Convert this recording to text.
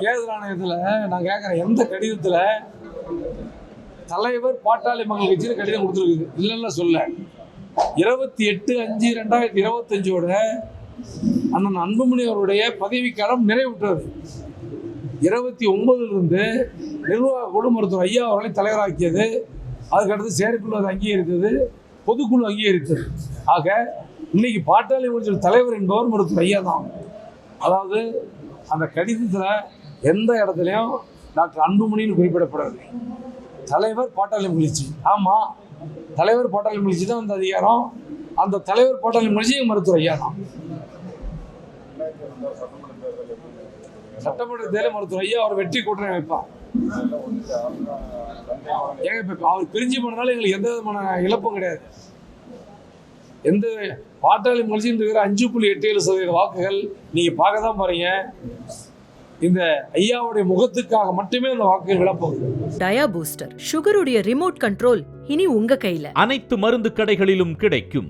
தேர்தல் ஆணையத்தில் நான் கேட்குறேன், எந்த கடிதத்தில் தலைவர் பாட்டாளி மக்கள் கட்சியில் கடிதம் கொடுத்துருக்குது? இல்லைன்னா சொல்ல 28/5/2025 அண்ணன் அன்புமணி அவருடைய பதவிக்காலம் நிறைவுற்றது. 29 நிர்வாக குழு மருத்துவர் ஐயா அவர்களை தலைவராக்கியது. அதுக்கடுத்து செயற்குழு அது அங்கீகரித்தது, பொதுக்குழு அங்கீகரித்தது. ஆக இன்னைக்கு பாட்டாளி மக்கள் தலைவர் என்பவர் மருத்துவர் ஐயா தான். அதாவது அந்த கடிதத்தில் எந்த இடத்துலையும் டாக்டர் அன்புமணின்னு குறிப்பிடப்படவில்லை. தலைவர் பாட்டாளி மகிழ்ச்சி. ஆமாம், தலைவர் பாட்டாளி மகிழ்ச்சி தான் அந்த அதிகாரம். அந்த தலைவர் பாட்டாளி மகிழ்ச்சி மருத்துவர் ஐயா தான். சட்டமன்ற தேர்தல் மருத்துவர் ஐயா அவர் வெற்றி கூட்டணி வைப்பார். ஏங்க இப்போ அவர் பிரிஞ்சு போனதால எங்களுக்கு எந்த விதமான இழப்பும் கிடையாது. எந்த பாட்டாளி மகிழ்ச்சின்னு இருக்கிற 5.87% வாக்குகள் நீங்க பார்க்க தான் பாருங்க. இந்த ஐயாவுடைய முகத்துக்காக மட்டுமே அந்த வாக்குகள் விழப்போகுது. டயா பூஸ்டர் சுகருடைய ரிமோட் கண்ட்ரோல் இனி உங்க கையில. அனைத்து மருந்து கடைகளிலும் கிடைக்கும்.